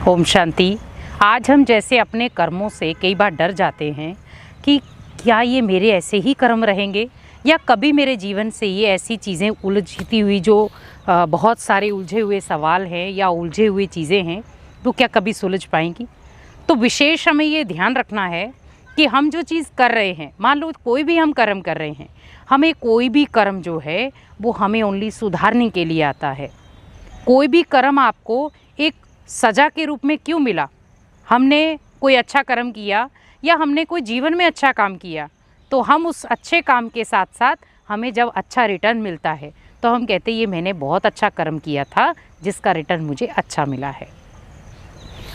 ओम शांति। आज हम जैसे अपने कर्मों से कई बार डर जाते हैं कि क्या ये मेरे ऐसे ही कर्म रहेंगे या कभी मेरे जीवन से ये ऐसी चीज़ें उलझती हुई जो बहुत सारे उलझे हुए सवाल हैं या उलझे हुए चीज़ें हैं तो क्या कभी सुलझ पाएंगी। तो विशेष हमें ये ध्यान रखना है कि हम जो चीज़ कर रहे हैं, मान लो कोई भी हम कर्म कर रहे हैं, हमें कोई भी कर्म जो है वो हमें ओनली सुधारने के लिए आता है। कोई भी कर्म आपको एक सज़ा के रूप में क्यों मिला? हमने कोई अच्छा कर्म किया या हमने कोई जीवन में अच्छा काम किया तो हम उस अच्छे काम के साथ साथ हमें जब अच्छा रिटर्न मिलता है तो हम कहते हैं ये मैंने बहुत अच्छा कर्म किया था जिसका रिटर्न मुझे अच्छा मिला है।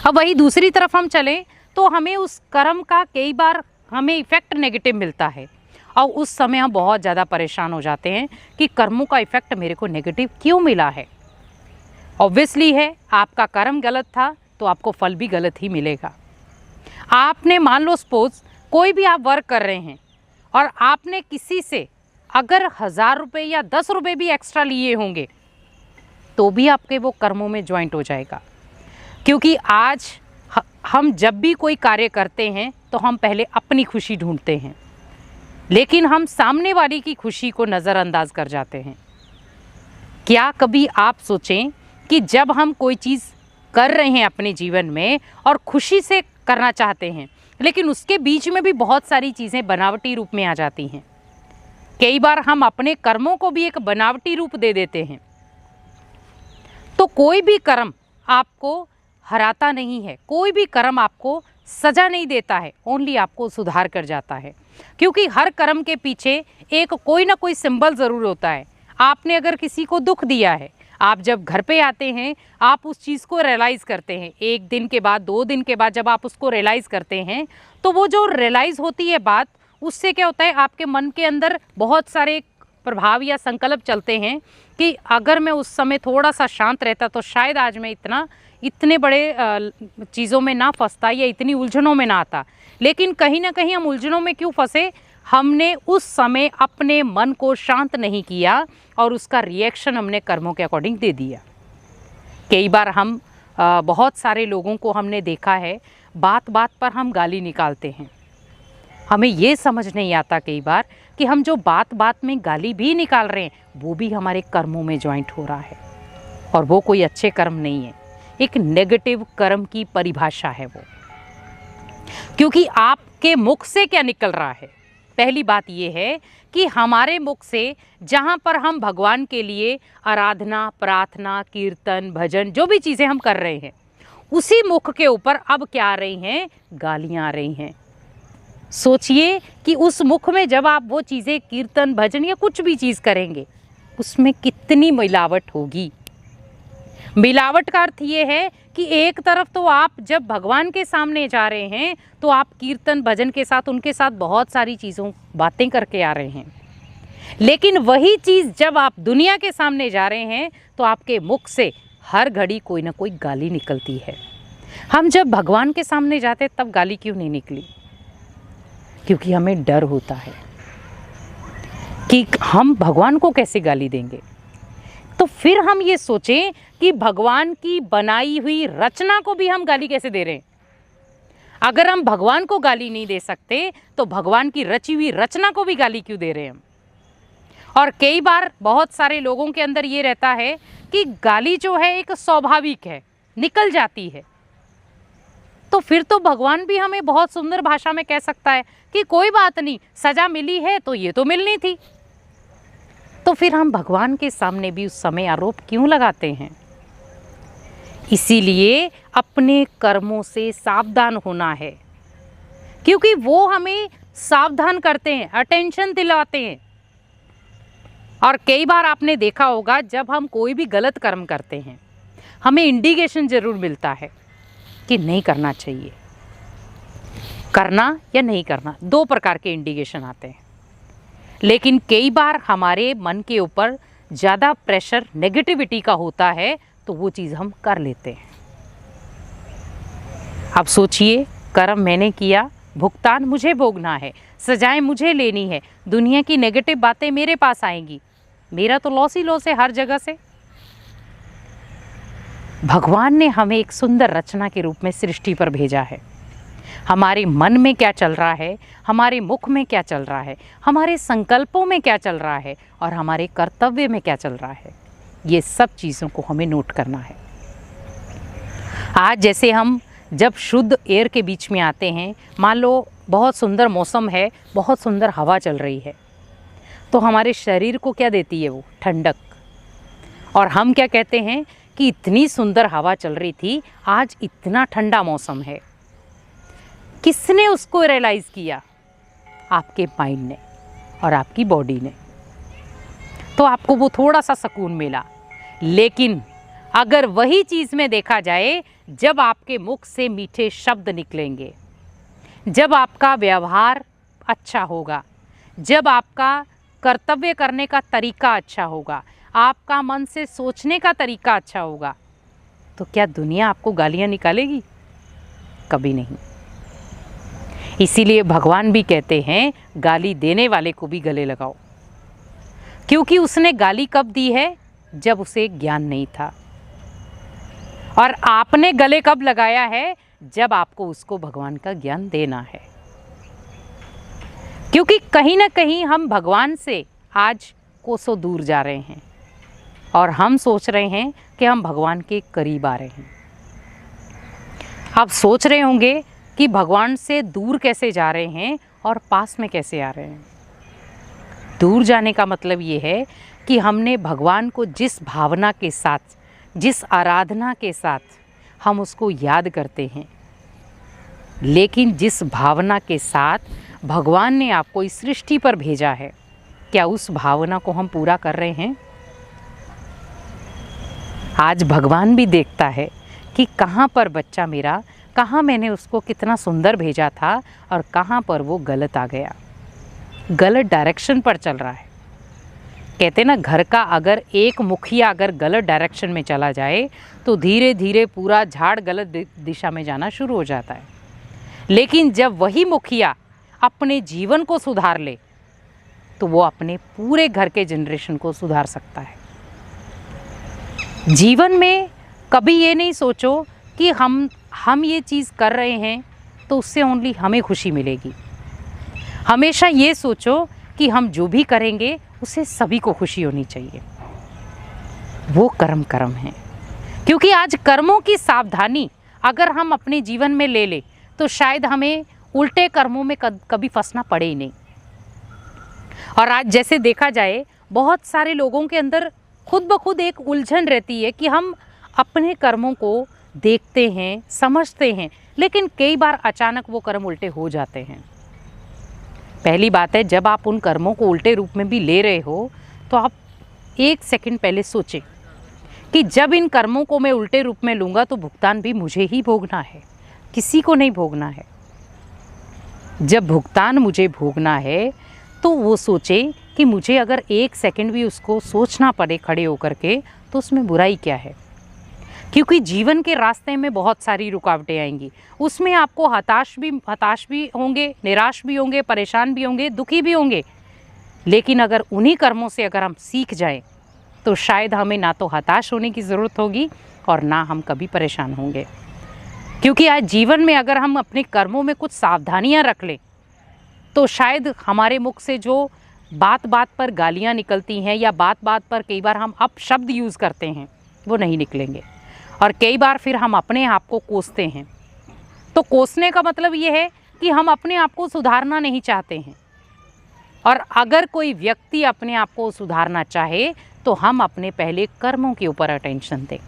अब वही दूसरी तरफ हम चलें तो हमें उस कर्म का कई बार हमें इफ़ेक्ट नेगेटिव मिलता है और उस समय हम बहुत ज़्यादा परेशान हो जाते हैं कि कर्मों का इफ़ेक्ट मेरे को नेगेटिव क्यों मिला है। ऑब्वियसली है, आपका कर्म गलत था तो आपको फल भी गलत ही मिलेगा। आपने मान लो सपोज कोई भी आप वर्क कर रहे हैं और आपने किसी से अगर 1000 रुपये या 10 रुपये भी एक्स्ट्रा लिए होंगे तो भी आपके वो कर्मों में ज्वाइंट हो जाएगा। क्योंकि आज हम जब भी कोई कार्य करते हैं तो हम पहले अपनी खुशी ढूंढते हैं, लेकिन हम सामने वाले की खुशी को नज़रअंदाज कर जाते हैं। क्या कभी आप सोचें कि जब हम कोई चीज़ कर रहे हैं अपने जीवन में और खुशी से करना चाहते हैं लेकिन उसके बीच में भी बहुत सारी चीज़ें बनावटी रूप में आ जाती हैं। कई बार हम अपने कर्मों को भी एक बनावटी रूप दे देते हैं। तो कोई भी कर्म आपको हराता नहीं है, कोई भी कर्म आपको सज़ा नहीं देता है, ओनली आपको सुधार कर जाता है। क्योंकि हर कर्म के पीछे एक कोई ना कोई सिंबल ज़रूर होता है। आपने अगर किसी को दुख दिया है, आप जब घर पे आते हैं आप उस चीज़ को रियलाइज़ करते हैं। 1 दिन के बाद 2 दिन के बाद जब आप उसको रियलाइज़ करते हैं तो वो जो रियलाइज़ होती है बात, उससे क्या होता है आपके मन के अंदर बहुत सारे प्रभाव या संकल्प चलते हैं कि अगर मैं उस समय थोड़ा सा शांत रहता तो शायद आज मैं इतने बड़े चीज़ों में ना फंसता या इतनी उलझनों में ना आता। लेकिन कहीं ना कहीं हम उलझनों में क्यों फंसे? हमने उस समय अपने मन को शांत नहीं किया और उसका रिएक्शन हमने कर्मों के अकॉर्डिंग दे दिया। कई बार हम बहुत सारे लोगों को हमने देखा है, बात बात पर हम गाली निकालते हैं। हमें ये समझ नहीं आता कई बार कि हम जो बात बात में गाली भी निकाल रहे हैं वो भी हमारे कर्मों में ज्वाइंट हो रहा है और वो कोई अच्छे कर्म नहीं है, एक नेगेटिव कर्म की परिभाषा है वो। क्योंकि आपके मुख से क्या निकल रहा है? पहली बात ये है कि हमारे मुख से जहाँ पर हम भगवान के लिए आराधना, प्रार्थना, कीर्तन, भजन जो भी चीज़ें हम कर रहे हैं उसी मुख के ऊपर अब क्या आ रही हैं? गालियाँ आ रही हैं। सोचिए कि उस मुख में जब आप वो चीज़ें कीर्तन, भजन या कुछ भी चीज़ करेंगे उसमें कितनी मिलावट होगी। मिलावट का अर्थ ये है कि एक तरफ तो आप जब भगवान के सामने जा रहे हैं तो आप कीर्तन भजन के साथ उनके साथ बहुत सारी चीज़ों बातें करके आ रहे हैं, लेकिन वही चीज़ जब आप दुनिया के सामने जा रहे हैं तो आपके मुख से हर घड़ी कोई ना कोई गाली निकलती है। हम जब भगवान के सामने जाते तब गाली क्यों नहीं निकली? क्योंकि हमें डर होता है कि हम भगवान को कैसे गाली देंगे। तो फिर हम ये सोचें कि भगवान की बनाई हुई रचना को भी हम गाली कैसे दे रहे हैं? अगर हम भगवान को गाली नहीं दे सकते तो भगवान की रची हुई रचना को भी गाली क्यों दे रहे हैं हम? और कई बार बहुत सारे लोगों के अंदर ये रहता है कि गाली जो है एक स्वाभाविक है, निकल जाती है। तो फिर तो भगवान भी हमें बहुत सुंदर भाषा में कह सकता है कि कोई बात नहीं, सजा मिली है तो ये तो मिलनी थी। तो फिर हम भगवान के सामने भी उस समय आरोप क्यों लगाते हैं? इसीलिए अपने कर्मों से सावधान होना है, क्योंकि वो हमें सावधान करते हैं, अटेंशन दिलाते हैं। और कई बार आपने देखा होगा जब हम कोई भी गलत कर्म करते हैं हमें इंडिकेशन ज़रूर मिलता है कि नहीं करना चाहिए। करना या नहीं करना, 2 प्रकार के इंडिकेशन आते हैं। लेकिन कई बार हमारे मन के ऊपर ज़्यादा प्रेशर नेगेटिविटी का होता है तो वो चीज़ हम कर लेते हैं। अब सोचिए, कर्म मैंने किया, भुगतान मुझे भोगना है, सजाएं मुझे लेनी है, दुनिया की नेगेटिव बातें मेरे पास आएंगी, मेरा तो लॉस ही लॉस है हर जगह से। भगवान ने हमें एक सुंदर रचना के रूप में सृष्टि पर भेजा है। हमारे मन में क्या चल रहा है, हमारे मुख में क्या चल रहा है, हमारे संकल्पों में क्या चल रहा है और हमारे कर्तव्य में क्या चल रहा है, ये सब चीज़ों को हमें नोट करना है। आज जैसे हम जब शुद्ध एयर के बीच में आते हैं, मान लो बहुत सुंदर मौसम है, बहुत सुंदर हवा चल रही है, तो हमारे शरीर को क्या देती है वो? ठंडक। और हम क्या कहते हैं कि इतनी सुंदर हवा चल रही थी, आज इतना ठंडा मौसम है। किसने उसको रियलाइज़ किया? आपके माइंड ने और आपकी बॉडी ने। तो आपको वो थोड़ा सा सुकून मिला। लेकिन अगर वही चीज़ में देखा जाए, जब आपके मुख से मीठे शब्द निकलेंगे, जब आपका व्यवहार अच्छा होगा, जब आपका कर्तव्य करने का तरीका अच्छा होगा, आपका मन से सोचने का तरीका अच्छा होगा, तो क्या दुनिया आपको गालियाँ निकालेगी? कभी नहीं। इसीलिए भगवान भी कहते हैं, गाली देने वाले को भी गले लगाओ। क्योंकि उसने गाली कब दी है? जब उसे ज्ञान नहीं था। और आपने गले कब लगाया है? जब आपको उसको भगवान का ज्ञान देना है। क्योंकि कहीं ना कहीं हम भगवान से आज कोसों दूर जा रहे हैं और हम सोच रहे हैं कि हम भगवान के करीब आ रहे हैं। आप सोच रहे होंगे कि भगवान से दूर कैसे जा रहे हैं और पास में कैसे आ रहे हैं। दूर जाने का मतलब ये है कि हमने भगवान को जिस भावना के साथ, जिस आराधना के साथ हम उसको याद करते हैं, लेकिन जिस भावना के साथ भगवान ने आपको इस सृष्टि पर भेजा है, क्या उस भावना को हम पूरा कर रहे हैं? आज भगवान भी देखता है कि कहाँ पर बच्चा मेरा, कहाँ मैंने उसको कितना सुंदर भेजा था और कहाँ पर वो गलत आ गया, गलत डायरेक्शन पर चल रहा है। कहते ना, घर का अगर एक मुखिया अगर गलत डायरेक्शन में चला जाए तो धीरे धीरे पूरा झाड़ गलत दिशा में जाना शुरू हो जाता है। लेकिन जब वही मुखिया अपने जीवन को सुधार ले तो वो अपने पूरे घर के जनरेशन को सुधार सकता है। जीवन में कभी ये नहीं सोचो कि हम ये चीज़ कर रहे हैं तो उससे ओनली हमें खुशी मिलेगी। हमेशा ये सोचो कि हम जो भी करेंगे उससे सभी को खुशी होनी चाहिए। वो कर्म है। क्योंकि आज कर्मों की सावधानी अगर हम अपने जीवन में ले लें तो शायद हमें उल्टे कर्मों में कभी फंसना पड़े ही नहीं। और आज जैसे देखा जाए, बहुत सारे लोगों के अंदर खुद ब खुद एक उलझन रहती है कि हम अपने कर्मों को देखते हैं, समझते हैं, लेकिन कई बार अचानक वो कर्म उल्टे हो जाते हैं। पहली बात है, जब आप उन कर्मों को उल्टे रूप में भी ले रहे हो तो आप एक सेकंड पहले सोचें कि जब इन कर्मों को मैं उल्टे रूप में लूँगा तो भुगतान भी मुझे ही भोगना है, किसी को नहीं भोगना है। जब भुगतान मुझे भोगना है तो वो सोचे कि मुझे अगर एक सेकंड भी उसको सोचना पड़े खड़े होकर के, तो उसमें बुराई क्या है। क्योंकि जीवन के रास्ते में बहुत सारी रुकावटें आएंगी, उसमें आपको हताश भी होंगे, निराश भी होंगे, परेशान भी होंगे, दुखी भी होंगे। लेकिन अगर उन्हीं कर्मों से अगर हम सीख जाएं तो शायद हमें ना तो हताश होने की ज़रूरत होगी और ना हम कभी परेशान होंगे। क्योंकि आज जीवन में अगर हम अपने कर्मों में कुछ सावधानियां रख लें तो शायद हमारे मुख से जो बात बात पर गालियां निकलती हैं या बात बात पर कई बार हम अपशब्द यूज़ करते हैं वो नहीं निकलेंगे। और कई बार फिर हम अपने आप को कोसते हैं। तो कोसने का मतलब ये है कि हम अपने आप को सुधारना नहीं चाहते हैं। और अगर कोई व्यक्ति अपने आप को सुधारना चाहे तो हम अपने पहले कर्मों के ऊपर अटेंशन दें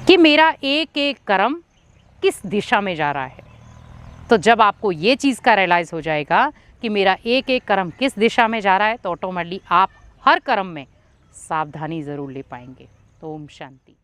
कि मेरा एक एक कर्म किस दिशा में जा रहा है। तो जब आपको ये चीज़ का रियलाइज़ हो जाएगा कि मेरा एक एक कर्म किस दिशा में जा रहा है तो ऑटोमेटिकली आप हर कर्म में सावधानी ज़रूर ले पाएंगे। तो ओम शांति।